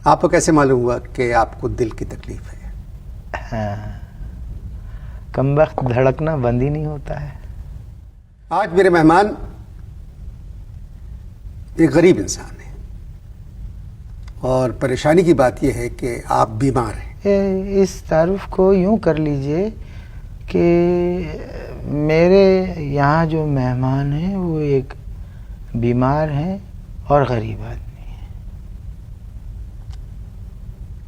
आपको कैसे मालूम हुआ कि आपको दिल की तकलीफ है? हाँ, कमबख्त धड़कना बंद ही नहीं होता है। आज मेरे मेहमान एक गरीब इंसान है और परेशानी की बात यह है कि आप बीमार हैं। इस तारुफ को यूं कर लीजिए कि मेरे यहाँ जो मेहमान हैं वो एक बीमार हैं और गरीब आदमी हैं।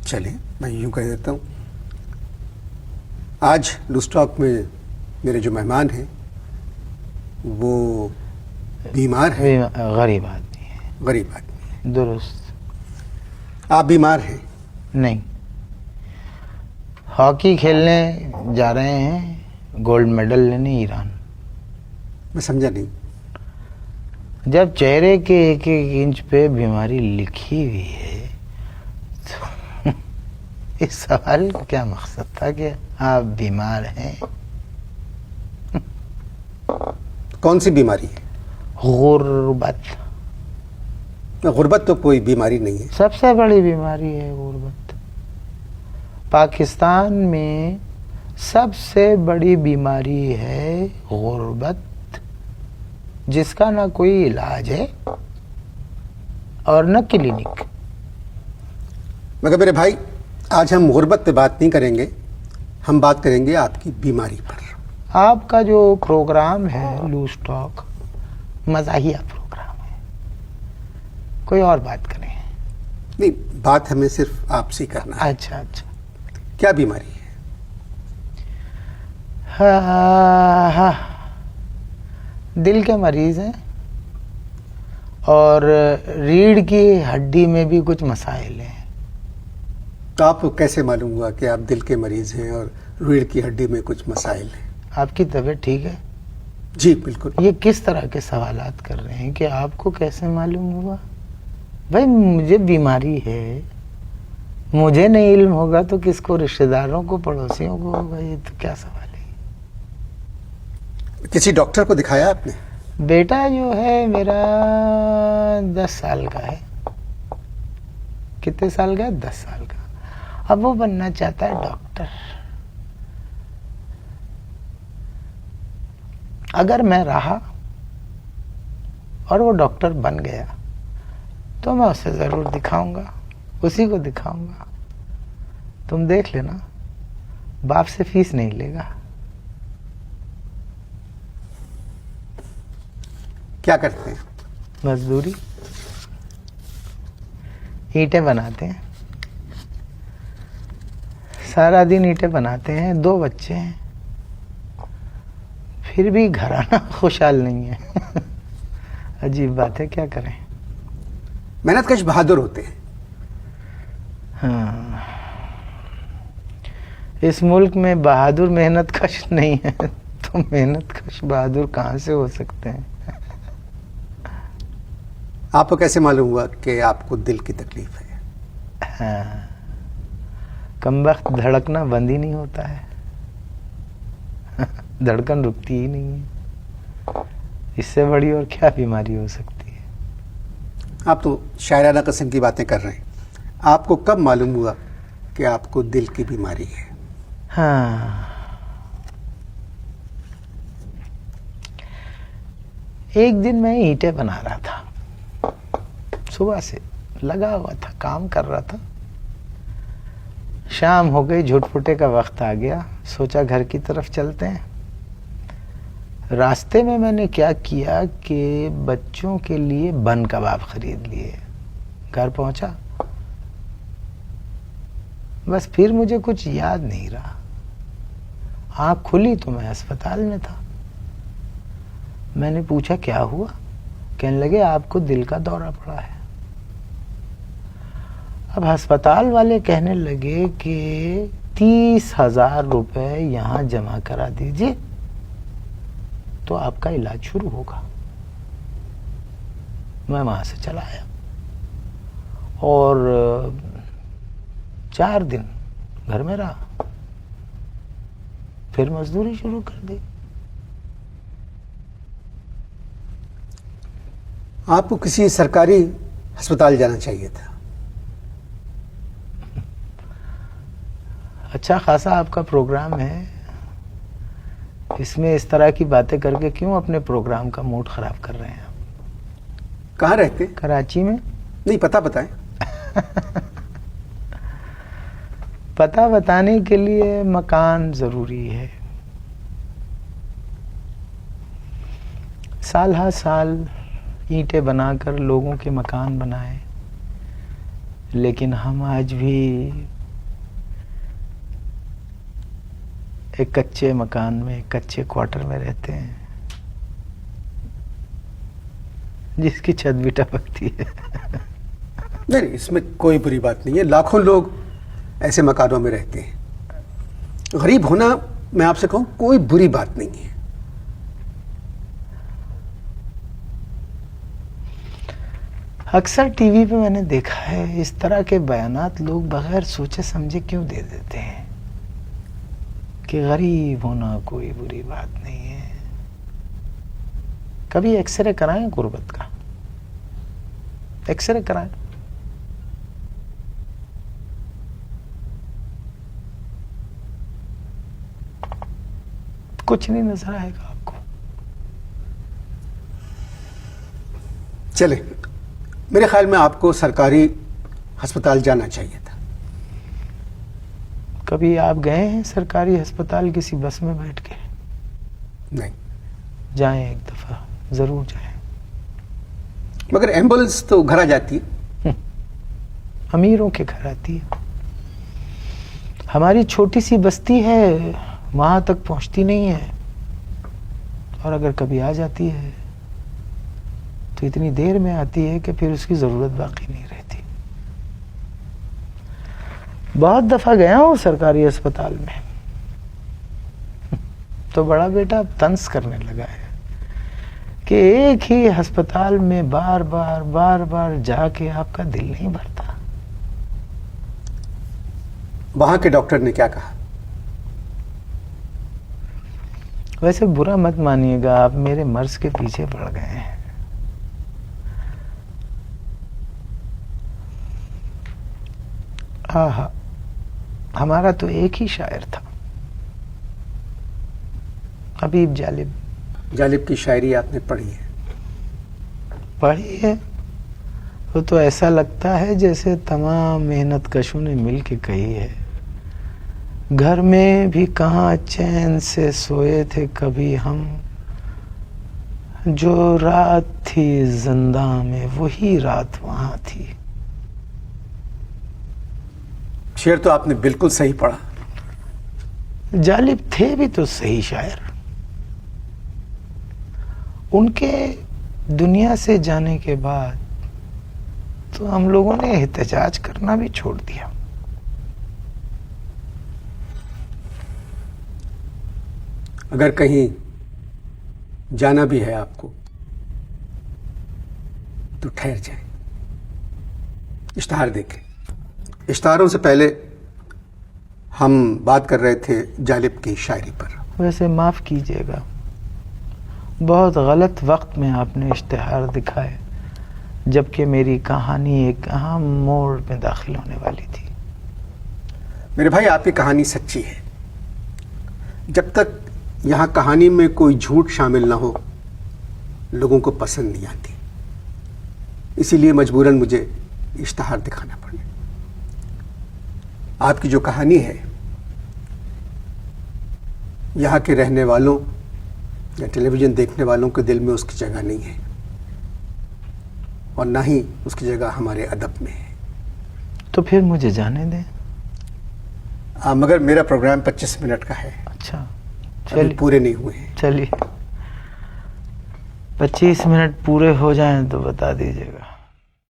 चलिए मैं यूं कह देता हूँ, आज लूस्टॉक में मेरे जो मेहमान हैं वो बीमार हैं, गरीब आदमी हैं। गरीब आदमी हैं। दुरुस्त। आप बीमार हैं? नहीं, हॉकी खेलने जा रहे हैं, गोल्ड मेडल लेने ईरान। मैं समझा नहीं। जब चेहरे के एक एक इंच पे बीमारी लिखी हुई है तो इस सवाल का क्या मकसद था कि आप बीमार हैं? कौन सी बीमारी है? गुर्बत। गुर्बत तो कोई बीमारी नहीं है। सबसे बड़ी बीमारी है गुर्बत। पाकिस्तान में सबसे बड़ी बीमारी है गुर्बत, जिसका ना कोई इलाज है और न क्लिनिक। मगर मेरे भाई, आज हम गुर्बत पे बात नहीं करेंगे, हम बात करेंगे आपकी बीमारी पर। आपका जो प्रोग्राम है लूज टॉक मज़ाहिया प्रोग्राम है, कोई और बात करें। नहीं, बात हमें सिर्फ आपसे करना है। अच्छा अच्छा। क्या बीमारी है? हाँ, दिल के मरीज हैं और रीढ़ की हड्डी में भी कुछ मसाइल हैं। तो आपको कैसे मालूम हुआ कि आप दिल के मरीज हैं और रीढ़ की हड्डी में कुछ मसाइल हैं? आपकी तबीयत ठीक है? जी बिल्कुल। ये किस तरह के सवालात कर रहे हैं कि आपको कैसे मालूम हुआ? भाई मुझे बीमारी है, मुझे नहीं इल्म होगा तो किसको, रिश्तेदारों को, पड़ोसियों को होगा? ये तो क्या सवाल है। किसी डॉक्टर को दिखाया आपने? बेटा जो है मेरा 10 साल का है। कितने साल का है? 10 साल का। अब वो बनना चाहता है डॉक्टर। अगर मैं रहा और वो डॉक्टर बन गया तो मैं उसे जरूर दिखाऊंगा, उसी को दिखाऊंगा। तुम देख लेना, बाप से फीस नहीं लेगा। क्या करते हैं? मजदूरी, ईंटें बनाते हैं, सारा दिन ईंटें बनाते हैं। 2 बच्चे हैं, फिर भी घराना खुशहाल नहीं है। अजीब बात है, क्या करें। मेहनतकश बहादुर होते हैं। हाँ, इस मुल्क में बहादुर मेहनतकश नहीं है तो मेहनतकश बहादुर कहाँ से हो सकते हैं? आपको कैसे मालूम हुआ कि आपको दिल की तकलीफ है? हाँ, कमबख्त धड़कना बंद ही नहीं होता है। धड़कन रुकती ही नहीं है। इससे बड़ी और क्या बीमारी हो सकती है? आप तो शायराना किस्म की बातें कर रहे हैं। आपको कब मालूम हुआ कि आपको दिल की बीमारी है? हाँ, एक दिन मैं ईंटें बना रहा था, सुबह से लगा हुआ था, काम कर रहा था। शाम हो गई, झुटपुटे का वक्त आ गया, सोचा घर की तरफ चलते हैं। रास्ते में मैंने क्या किया कि बच्चों के लिए बन कबाब खरीद लिए। घर पहुंचा, बस फिर मुझे कुछ याद नहीं रहा। आँख खुली तो मैं अस्पताल में था। मैंने पूछा क्या हुआ? कहने लगे आपको दिल का दौरा पड़ा है। अब अस्पताल वाले कहने लगे कि 30,000 रुपए यहाँ जमा करा दीजिए तो आपका इलाज शुरू होगा। मैं वहां से चला आया और 4 दिन घर में रहा, फिर मजदूरी शुरू कर दी। आपको किसी सरकारी अस्पताल जाना चाहिए था। अच्छा खासा आपका प्रोग्राम है, इसमें इस तरह की बातें करके क्यों अपने प्रोग्राम का मूड खराब कर रहे हैं आप? कहाँ रहते? कराची में। नहीं, पता बताएं। पता बताने के लिए मकान जरूरी है। साल हर साल ईंटें बनाकर लोगों के मकान बनाए, लेकिन हम आज भी एक कच्चे मकान में, एक कच्चे क्वार्टर में रहते हैं, जिसकी छत भी टपकती है। नहीं, इसमें कोई बुरी बात नहीं है। लाखों लोग ऐसे मकानों में रहते हैं। गरीब होना, मैं आपसे कहूं, कोई बुरी बात नहीं है। अक्सर टीवी पे मैंने देखा है इस तरह के बयानात लोग बगैर सोचे समझे क्यों दे देते हैं कि गरीब होना कोई बुरी बात नहीं है। कभी एक्सरे कराएं गुर्बत का, एक्सरे कराएं। कुछ नहीं नजर आएगा आपको। चले, मेरे ख्याल में आपको सरकारी अस्पताल जाना चाहिए था। कभी आप गए हैं सरकारी अस्पताल किसी बस में बैठ के? नहीं। जाएं, एक दफा जरूर जाएं। मगर एम्बुलेंस तो घर आ जाती है। अमीरों के घर आती है। हमारी छोटी सी बस्ती है, वहां तक पहुंचती नहीं है, और अगर कभी आ जाती है तो इतनी देर में आती है कि फिर उसकी जरूरत बाकी नहीं रहती। बहुत दफा गया हूं सरकारी अस्पताल में, तो बड़ा बेटा अब तंज करने लगा है कि एक ही अस्पताल में बार बार जाके आपका दिल नहीं भरता। वहां के डॉक्टर ने क्या कहा? वैसे बुरा मत मानिएगा, आप मेरे मर्ज के पीछे पड़ गए हैं। हाँ, हमारा तो एक ही शायर था, हबीब जालिब। जालिब की शायरी आपने पढ़ी है? पढ़ी है। वो तो ऐसा लगता है जैसे तमाम मेहनत कशों ने मिल के कही है। घर में भी कहाँ चैन से सोए थे कभी हम, जो रात थी जिंदा में वही रात वहां थी। शेर तो आपने बिल्कुल सही पढ़ा। जालिब थे भी तो सही शायर। उनके दुनिया से जाने के बाद तो हम लोगों ने एहतजाज करना भी छोड़ दिया। अगर कहीं जाना भी है आपको तो ठहर जाए, इश्तहार देखें। इश्तहारों से पहले हम बात कर रहे थे जालिब की शायरी पर। वैसे माफ कीजिएगा, बहुत गलत वक्त में आपने इश्तिहार दिखाए, जबकि मेरी कहानी एक अहम मोड़ में दाखिल होने वाली थी। मेरे भाई, आपकी कहानी सच्ची है। जब तक यहाँ कहानी में कोई झूठ शामिल ना हो, लोगों को पसंद नहीं आती। इसीलिए मजबूरन मुझे इश्तिहार दिखाना पड़े। आपकी जो कहानी है, यहाँ के रहने वालों या टेलीविजन देखने वालों के दिल में उसकी जगह नहीं है, और ना ही उसकी जगह हमारे अदब में है। तो फिर मुझे जाने दें। मगर मेरा प्रोग्राम 25 मिनट का है। अच्छा, अभी चलिए। पूरे नहीं हुए हैं। चलिए, 25 मिनट पूरे हो जाएं तो बता दीजिएगा।